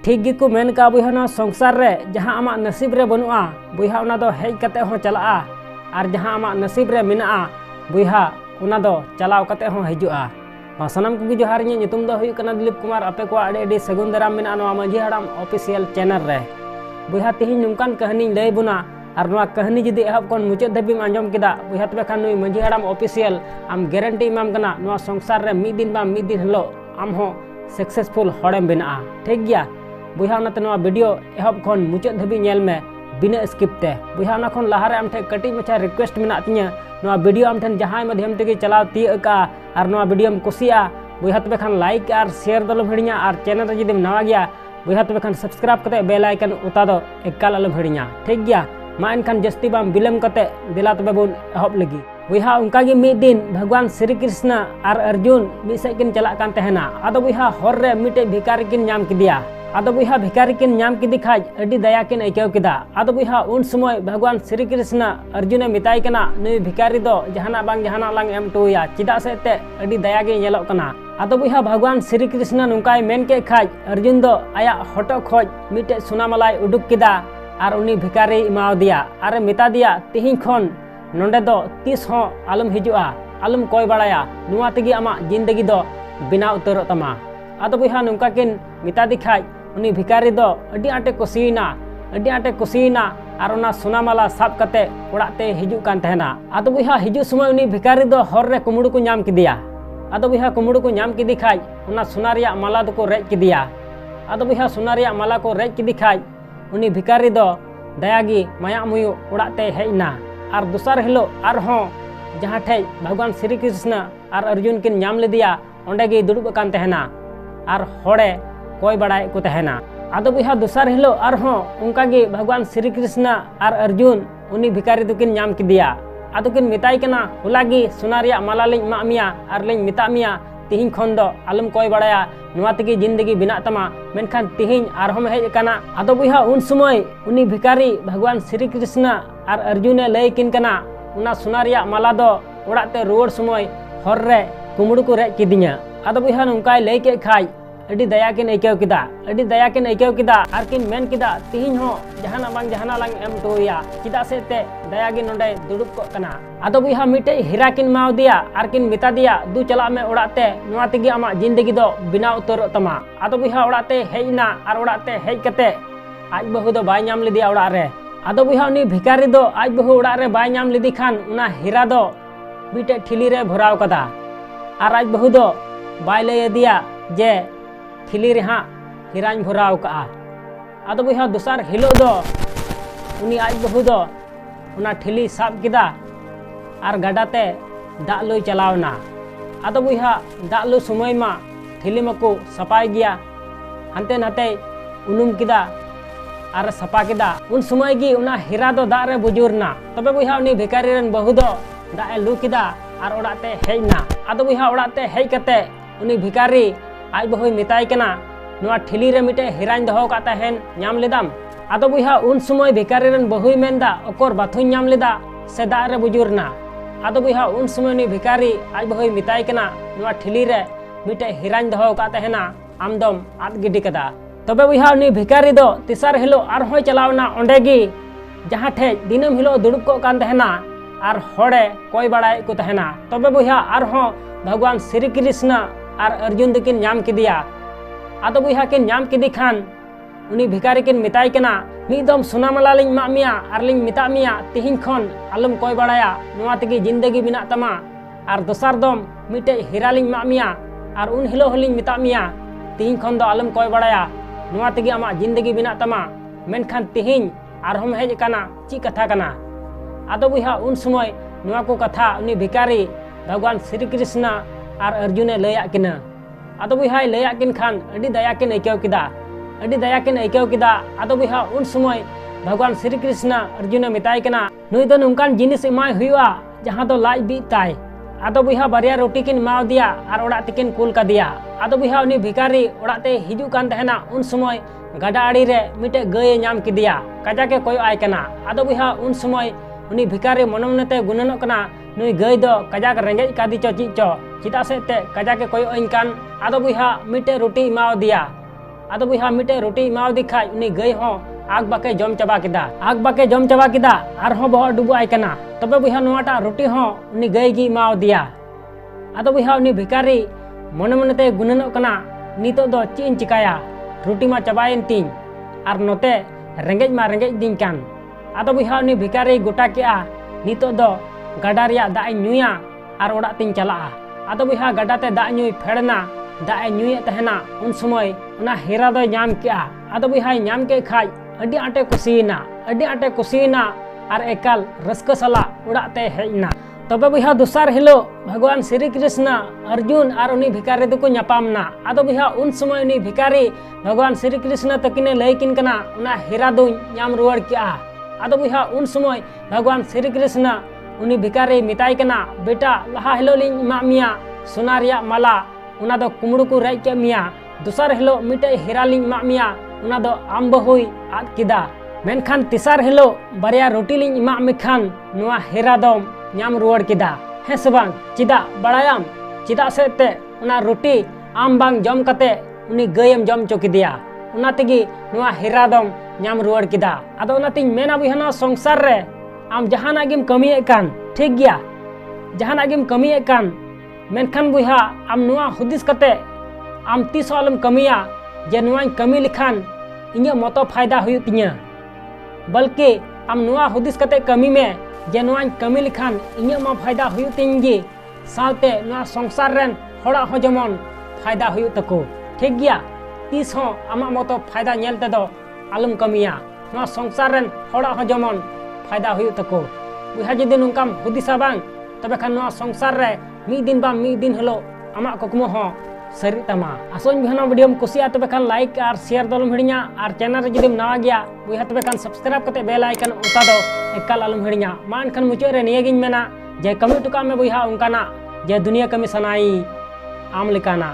ठीक गिको मेन का बुहा ना संसार रे जहां आमा नसीब रे बनुआ बुहा उना दो हेज कते हो चला और जहां आमा नसीब रे मिना बुहा उना दो चलाव कते हो हिजुआ सनम को जोहार नितुम दो हुई कना दिलीप कुमार आपे को आड़े सगुन दाराम मिना नवा माझी हड़ाम ऑफिशियल चैनल रे बुहा तिहिन नुमकान कहानी लय बुना और नवा कहानी जुदी एहब कोन मुचाद धबिम आंजम किदा बुहा तबे खान नुई माझी हड़ाम ऑफिशियल आम गारंटी इमाम कना नवा संसार रे मिद दिन बा मिद दिन हलो आम हो सक्सेसफुल हड़ेम बिना ठीक गया बुहा उनाते नवा वीडियो एहब कोन मुचाद धबि नेल में बिना स्किप ते बुहा उना खोन लहारे आम ठे कटी मचा रिक्वेस्ट मेना तिया नवा वीडियो आम ठन जहां माध्यम तेगे चलाव ती का और नवा वीडियो में कुसिया बुहा तबे खान लाइक और शेयर दलम हिड़िया और चैनल रे जदि नवा गया बुहा तबे खान सब्सक्राइब कते बेल आइकन उता दो एकाल अलम हिड़िया ठीक गया मा एनखान जस्ती बाम बिलम कते दिला तबे बोन एहब लगी बुहा उनका गे मिद दिन भगवान श्री कृष्ण और अर्जुन मिसे किन चला कान तहना आदो बुहा हर रे मिटे भिखारी किन नाम किदिया आदो बुहा भिखारी किन नाम किदि खाज अडी दया किन आइकाव किदा आदो बुहा उन समय भगवान श्री कृष्ण अर्जुन मिताई कना नुई भिखारी दो जहाना बांग जहाना लांग एम टोया चिदा से ते अडी दया गे नेलो कना आदो बुहा भगवान श्री कृष्ण नुकाय मेन के खाज अर्जुन दो आया हटो खोज मिटे सुनामलाई उडुक किदा और उनी भिखारी इमाव दिया और मिता दिया तिहिं खन नोंडे दो तीस हो आलम हिजुआ आलम कोय बड़ाया नुआ तेगी आमा जिंदगी दो बिना उतरो तमा आदो बुहा नुका किन मिता दिखाई उनी भिखारी दो अडी आटे कुसीना और उना सुनामाला साब कते ओड़ाते हिजु कान तहना आदो बुहा हिजु समय उनी भिखारी दो हर रे कुमुड़ु को नाम किदिया आदो बुहा कुमुड़ु को नाम किदि खाई उना सुना रिया माला दो को रेज किदिया आदो बुहा सुना रिया माला को रेज किदि खाई उनी भिखारी दो दयागी माया मुयु ओड़ाते हेजना और दूसर हिलो और हों जहाँ ठे भगवान श्री कृष्ण और अर्जुन किन नाम लेदिया ओंडे गे दुड़ुब कान तहना और होड़े कोई बड़ाई को तहना आदो बुहा दूसर हिलो और हों उनका गे भगवान श्री कृष्ण और अर्जुन उनी भिखारी दो किन नाम किदिया आदो किन मिताई कना हुलागी सुना रिया माला लिंग मा मिया और लिंग मिता मिया तिहिं खन दो आलम कोई बड़ाया नुआ तेगी जिंदगी बिना तमा मेनखान तिहिं आरहम हेज कना आदो बुहा उन समय उनी भिखारी भगवान श्री कृष्ण और अर्जुन लय किन कना उना सुना रिया माला दो ओड़ाते रुवाड़ समय हर रे कुमुड़ु को रेज किदिया आदो बुहा नुकाय लय के खाई अडी दया किन आइकाव किदा आर किन मेन किदा तिहिं हो जहाना बांग जहाना लांग एम टोया चिदा से ते दया गे नोंडे दुड़ुब को कना आदो बुहा मिटे हीरा किन माव दिया आर किन मिता दिया दू चला में ओड़ाते नुआ तेगी आमा जिंदगी दो बिना उतरो तमा आदो बुहा ओड़ाते हेजना और ओड़ाते हेज कते आज बहु दो बाय नाम लेदिया ओड़ा रे आदो बुहा उनी भिखारी दो आज बहु ओड़ा रे बाय नाम लेदि खान उना हीरा दो मिटे ठिली रे भराव कदा और आज बहु दो बाय लय दिया जे ठिली रे हाँ हिरान भराव का आदो बुहा दूसर हिलो दो उनी आज बहु दो उना ठिली साब किदा और गाडाते दाग लुई चलावना आदो बुहा दाग लु समय मा ठिली मको सपाय गया हंते नाते उनुम किदा और सपा किदा उन समय गी उना हीरा दो दाग रे बुजुरना तबे बुहा उनी भिखारी रन बहु दो दाग लु किदा और ओड़ाते हेजना आदो बुहा ओड़ाते हेज कते उनी भिखारी आज बहु मिताई कना नुआ ठिली रे मिटे हिरान दहो का तहन नाम लेदाम आदो बुहा उन समय भिखारी रन बहु मेनदा ओकर बाथु नाम लेदा से दाग रे बुजुरना आदो बुहा उन समय नी भिखारी आज बहु मिताई कना नुआ ठिली रे मिटे हिरान दहो का तहना आमदम आद गिडी कदा तबे बुहा उनी भिखारी दो तिसार हिलो और होय चलावना ओंडेगी जहाँ ठे दिनम हिलो दुड़ुब को कान तहना और होड़े कोई बड़ाई को तहना तबे बुहा और हो भगवान श्री कृष्ण और अर्जुन दो किन नाम किदिया आदो बुहा किन नाम किदि खान उनी भिखारी किन मिताई कना मिदम सुनामाला लिंग मा मिया और लिंग मिता मिया तिहिं खन आलम कोई बड़ाया नुआ तेगी जिंदगी बिना तमा और दोसर दम मिटे हीरा लिंग मा मिया और उन हिलो हलिंग मिता मिया तिहिं खन दो आलम कोई बड़ाया नुआ तेगी आमा जिंदगी बिना तमा मेनखान तिहिं आरहम हेज कना ची कथा कना आदो बुहा उन समय नुआ को कथा उनी भिखारी भगवान श्री कृष्ण और अर्जुन लया किना आदो बुहा लया किन खान अडी दया किन आइकाव किदा आदो बुहा उन समय भगवान श्री कृष्ण अर्जुन मिताई कना नुई दो नुकान जिनिस इमाय हुआ जहां दो लाज बी ताय आदो बुहा बारिया रोटी किन माव दिया और ओड़ा तिकिन कुल का दिया आदो बुहा उनी भिखारी ओड़ाते हिजु कान तहना उन समय गाडा आड़ी रे मिटे गय नाम किदिया काजा के कोय आय कना आदो बुहा उन समय उनी भिखारी मनमनते गुननो कना नुई गय दो काजाक रेंगेज कादी चो चिचो चिदा से ते काजा के कोय अइन कान आदो बुहा मिटे रोटी माव दिया आदो बुहा मिटे रोटी एमावदी खाज उनी गाय हो आग बाके जम चाबा किदा आग बाके जम चाबा किदा आर हो बह डुबो आय कना तबे बुहा नोटा रोटी हो उनी गाय गी एमाव दिया आदो बुहा उनी भिकारी मने मनते गुननो कना नितो दो चीन चिकाया रोटी मा चाबायन तीन आर नोते रेंगेज मा रेंगेज दिन कान आदो बुहा उनी भिकारी गोटा केआ नितो दो गाडा रिया दाग नुया आर ओड़ा तीन चला आदो बुहा गाडाते दाग नुई फेड़ना दाग नुये तहना उन समय उना हेरा दो नाम केआ आदो बुहा नाम के खाज अड्डी आटे कुसीना आर एकाल रस्क सला उड़ाते हेजना तबे बुहा दोसार हिलो भगवान श्री कृष्ण अर्जुन आर उनी भिकारी दुको नापामना आदो बुहा उन समय उनी भिकारी भगवान श्री कृष्ण तकिने लैकिन कना उना हेरा दो नाम रुवाड़ केआ आदो बुहा उन समय भगवान श्री कृष्ण उनी भिकारी मिताई कना बेटा लहा हिलो लिंग एमा मिया सोना रिया माला उना दो कुमड़ू को रेज के मिया दोसार हिलो मिटे हेरा लिंग एमा मिया उना दो आम बहुई आद किदा मेनखान तिसार हिलो बारिया रोटी लिंग एमा मिखान नुआ हेरा दम नाम रुवाड़ किदा हे से बांग चिदा बड़ायाम चिदा से ते उना रोटी आम बांग जम कते उनी गयम जम चोकिदिया उना तेगी नुआ हेरा दम नाम रुवाड़ किदा आदो उना तिन मेना बुहा संसार रे आम जहाना गिम कमिये कान ठीक गया जहाना गिम कमिये कान मेनखान बुहा आम नुआ हुदिस कते आम तीस आलम कमिया जे नुआन कमी लिखान इन्या मतो फायदा हुयु तिnya बल्कि आम नुआ हुदिस कते कमी में जे नुआन कमी लिखान इन्या मा फायदा हुयु तिन गी सालते नुआ संसार रेन होड़ा हो जमन फायदा हुयु तको ठीक गया तीस हो आमा मतो फायदा नेल ते दो आलम कमिया नुआ संसार रेन होड़ा हो जमन फायदा हुयु तको बुहा जदि नुकाम हुदिसा बांग तबे खान नुआ संसार रे मी दिन हलो आमा कुकमो हो सरी तमा आसोन बुहा वीडियो कुसिया तबे खान लाइक और शेयर दलम हिड़िया और चैनल रे जदि नवा गया बुहा तबे खान सब्सक्राइब कते बेल आइकन उता दो एकाल आलम हिड़िया मा एनखान मुचाद रे निया गिन मेना जे कमी टुका में बुहा उनकाना जे दुनिया कमी सनाई आम लिकाना।